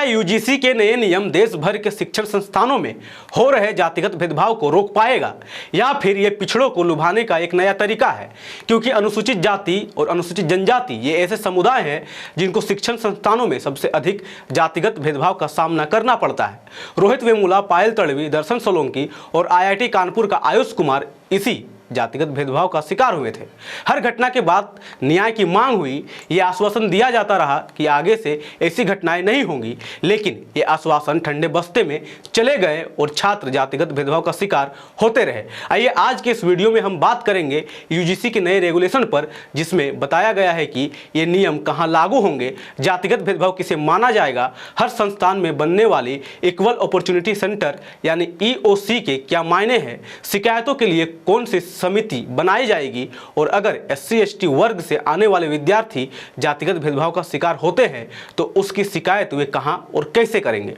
क्या यूजीसी के नए नियम देश भर के शिक्षण संस्थानों में हो रहे जातिगत भेदभाव को रोक पाएगा, या फिर ये पिछड़ों को लुभाने का एक नया तरीका है? क्योंकि अनुसूचित जाति और अनुसूचित जनजाति ये ऐसे समुदाय हैं जिनको शिक्षण संस्थानों में सबसे अधिक जातिगत भेदभाव का सामना करना पड़ता है। रोहित वेमुला, पायल तड़वी, दर्शन सोलंकी और IIT कानपुर का आयुष कुमार इसी जातिगत भेदभाव का शिकार हुए थे। हर घटना के बाद न्याय की मांग हुई, ये आश्वासन दिया जाता रहा कि आगे से ऐसी घटनाएं नहीं होंगी, लेकिन ये आश्वासन ठंडे बस्ते में चले गए और छात्र जातिगत भेदभाव का शिकार होते रहे। आइए आज के इस वीडियो में हम बात करेंगे यूजीसी के नए रेगुलेशन पर, जिसमें बताया गया है कि ये नियम कहाँ लागू होंगे, जातिगत भेदभाव किसे माना जाएगा, हर संस्थान में बनने वाली इक्वल अपॉर्चुनिटी सेंटर यानी EOC के क्या मायने हैं, शिकायतों के लिए कौन सी समिति बनाई जाएगी, और अगर SC/ST वर्ग से आने वाले विद्यार्थी जातिगत भेदभाव का शिकार होते हैं तो उसकी शिकायत वे कहां और कैसे करेंगे।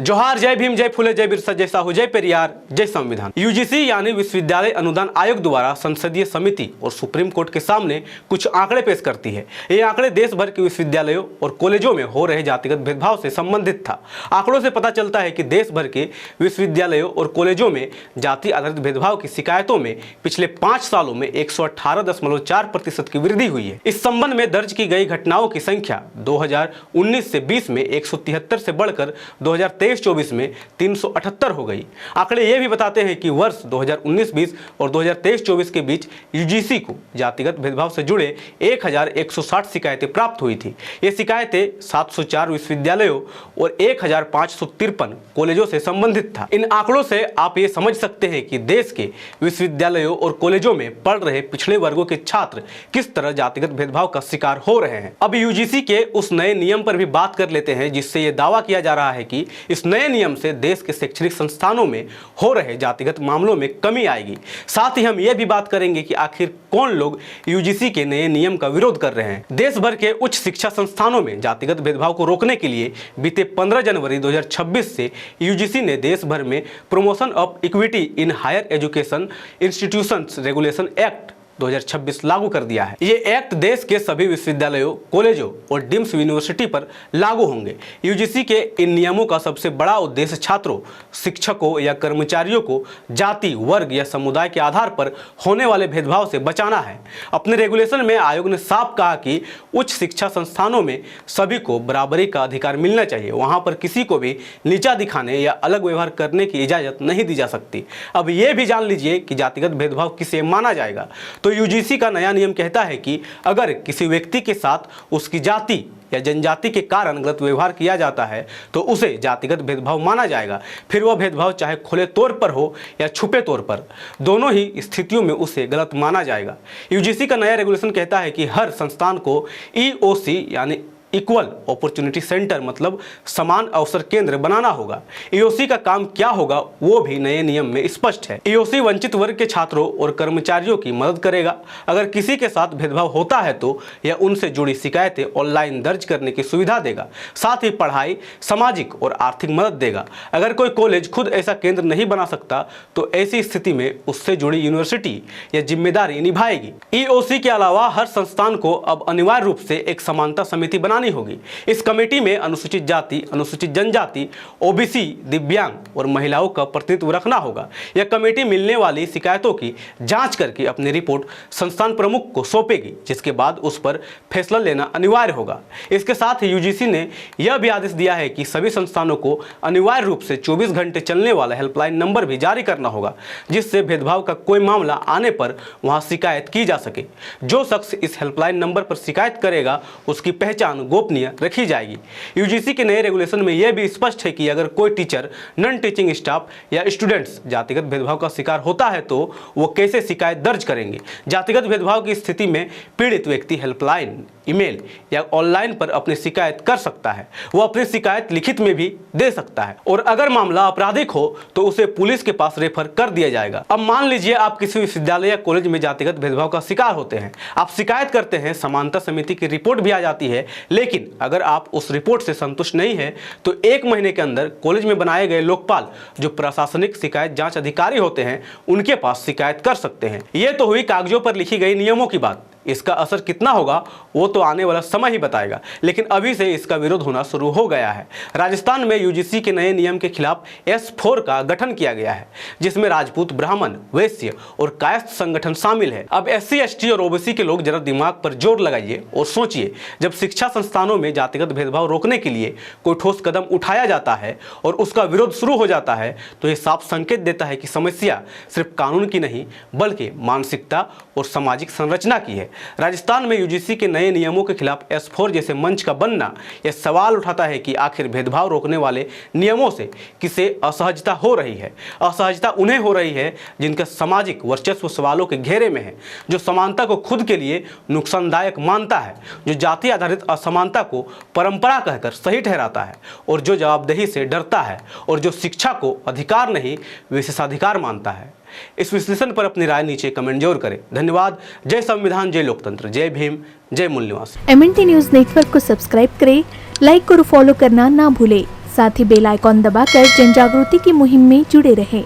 जोहार, जय भीम, जय फुले, जय बिरसा, जय साहू, जय पेरियार, जय संविधान। यूजीसी यानी विश्वविद्यालय अनुदान आयोग द्वारा संसदीय समिति और सुप्रीम कोर्ट के सामने कुछ आंकड़े पेश करती है। ये आंकड़े देश भर के विश्वविद्यालयों और कॉलेजों में हो रहे जातिगत भेदभाव से संबंधित था। आंकड़ों से पता चलता है कि देश भर के विश्वविद्यालयों और कॉलेजों में जाति आधारित भेदभाव की शिकायतों में पिछले 5 सालों में 118.4% की वृद्धि हुई है। इस संबंध में दर्ज की गई घटनाओं की संख्या 2019 से 20 में 173 से बढ़कर 2023-24 में 378 हो गई। आंकड़े ये भी बताते हैं कि वर्ष 2019-20 और 2023-24 के बीच यूजीसी को जातिगत भेदभाव से जुड़े 1160 शिकायतें प्राप्त हुई थी। ये शिकायतें 704 विश्वविद्यालयों और 1553 कॉलेजों से संबंधित था। इन आंकड़ों से आप ये समझ सकते हैं कि देश के विश्वविद्यालयों और कॉलेजों में पढ़ रहे पिछड़े वर्गों के छात्र किस तरह जातिगत भेदभाव का शिकार हो रहे हैं। अब यूजीसी के उस नए नियम पर भी बात कर लेते हैं, जिससे ये दावा किया जा रहा है कि इस नए नियम से देश के शैक्षणिक संस्थानों में हो रहे जातिगत मामलों में कमी आएगी। साथ ही हम यह भी बात करेंगे कि आखिर कौन लोग यूजीसी के नए नियम का विरोध कर रहे हैं। देश भर के उच्च शिक्षा संस्थानों में जातिगत भेदभाव को रोकने के लिए बीते 15 जनवरी 2026 से यूजीसी ने देश भर में promotion of equity in higher education institutions regulation act 2026 लागू कर दिया है। ये एक्ट देश के सभी विश्वविद्यालयों, कॉलेजों और डीम्ड यूनिवर्सिटी पर लागू होंगे। यूजीसी के इन नियमों का सबसे बड़ा उद्देश्य छात्रों, शिक्षकों या कर्मचारियों को जाति, वर्ग या समुदाय के आधार पर होने वाले भेदभाव से बचाना है। अपने रेगुलेशन में आयोग ने साफ कहा कि उच्च शिक्षा संस्थानों में सभी को बराबरी का अधिकार मिलना चाहिए। वहां पर किसी को भी नीचा दिखाने या अलग व्यवहार करने की इजाजत नहीं दी जा सकती। अब ये भी जान लीजिए कि जातिगत भेदभाव किसे माना जाएगा। तो यूजीसी का नया नियम कहता है कि अगर किसी व्यक्ति के साथ उसकी जाति या जनजाति के कारण गलत व्यवहार किया जाता है तो उसे जातिगत भेदभाव माना जाएगा। फिर वह भेदभाव चाहे खुले तौर पर हो या छुपे तौर पर, दोनों ही स्थितियों में उसे गलत माना जाएगा। यूजीसी का नया रेगुलेशन कहता है कि हर संस्थान को EOC यानी इक्वल अपॉर्चुनिटी सेंटर मतलब समान अवसर केंद्र बनाना होगा। EOC का काम क्या होगा वो भी नए नियम में स्पष्ट है। EOC वंचित वर्ग के छात्रों और कर्मचारियों की मदद करेगा। अगर किसी के साथ भेदभाव होता है तो यह उनसे जुड़ी शिकायतें ऑनलाइन दर्ज करने की सुविधा देगा। साथ ही पढ़ाई, सामाजिक और आर्थिक मदद देगा। अगर कोई कॉलेज खुद ऐसा केंद्र नहीं बना सकता तो ऐसी स्थिति में उससे जुड़ी यूनिवर्सिटी यह जिम्मेदारी निभाएगी। EOC के अलावा हर संस्थान को अब अनिवार्य रूप से एक समानता समिति होगी। इस कमेटी में अनुसूचित जाति, अनुसूचित जनजाति, OBC, दिव्यांग और महिलाओं का प्रतिनिधित्व रखना होगा। यह कमेटी मिलने वाली शिकायतों की जांच करके अपनी रिपोर्ट संस्थान प्रमुख को सौंपेगी, जिसके बाद उस पर फैसला लेना अनिवार्य होगा। इसके साथ ही यूजीसी ने यह भी आदेश दिया है कि सभी संस्थानों को अनिवार्य रूप से 24 घंटे चलने वाला हेल्पलाइन नंबर भी जारी करना होगा, जिससे भेदभाव का कोई मामला आने पर वहां शिकायत की जा सके। जो शख्स इस हेल्पलाइन नंबर पर शिकायत करेगा उसकी पहचान गोपनीय रखी जाएगी। यूजीसी के नए रेगुलेशन में यह भी स्पष्ट है कि अगर कोई टीचर, नॉन टीचिंग स्टाफ या स्टूडेंट्स जातिगत भेदभाव का शिकार होता है तो वो कैसे शिकायत दर्ज करेंगे। जातिगत भेदभाव की स्थिति में पीड़ित व्यक्ति हेल्पलाइन, ईमेल या ऑनलाइन पर अपनी शिकायत कर सकता है। वो अपनी शिकायत लिखित में भी दे सकता है और अगर मामला आपराधिक हो तो उसे पुलिस के पास रेफर कर दिया जाएगा। अब मान लीजिए आप किसी विश्वविद्यालय या कॉलेज में जातिगत भेदभाव का शिकार होते हैं, आप शिकायत करते हैं, समानता समिति की रिपोर्ट भी आ जाती है, लेकिन अगर आप उस रिपोर्ट से संतुष्ट नहीं है तो 1 महीने के अंदर कॉलेज में बनाए गए लोकपाल, जो प्रशासनिक शिकायत जांच अधिकारी होते हैं, उनके पास शिकायत कर सकते हैं। यह तो हुई कागजों पर लिखी गई नियमों की बात। इसका असर कितना होगा वो तो आने वाला समय ही बताएगा, लेकिन अभी से इसका विरोध होना शुरू हो गया है। राजस्थान में यूजीसी के नए नियम के खिलाफ S4 का गठन किया गया है, जिसमें राजपूत, ब्राह्मण, वैश्य और कायस्थ संगठन शामिल है। अब SC, ST और OBC के लोग जरा दिमाग पर जोर लगाइए और सोचिए, जब शिक्षा संस्थानों में जातिगत भेदभाव रोकने के लिए कोई ठोस कदम उठाया जाता है और उसका विरोध शुरू हो जाता है तो यह साफ संकेत देता है कि समस्या सिर्फ कानून की नहीं बल्कि मानसिकता और सामाजिक संरचना की है। राजस्थान में यूजीसी के नए नियमों के खिलाफ S4 जैसे मंच का बनना यह सवाल उठाता है कि आखिर भेदभाव रोकने वाले नियमों से किसे असहजता हो रही है। असहजता उन्हें हो रही है जिनका सामाजिक वर्चस्व सवालों के घेरे में है, जो समानता को खुद के लिए नुकसानदायक मानता है, जो जाति आधारित असमानता को परंपरा कहकर सही ठहराता है और जो जवाबदेही से डरता है और जो शिक्षा को अधिकार नहीं विशेषाधिकार मानता है। इस विश्लेषण पर अपनी राय नीचे कमेंट जरूर करें। धन्यवाद। जय संविधान, जय लोकतंत्र, जय भीम, जय मूल निवास। MNT न्यूज नेटवर्क को सब्सक्राइब करें, लाइक और फॉलो करना ना भूलें। साथ ही बेल आइकॉन दबाकर जन जागृति की मुहिम में जुड़े रहें।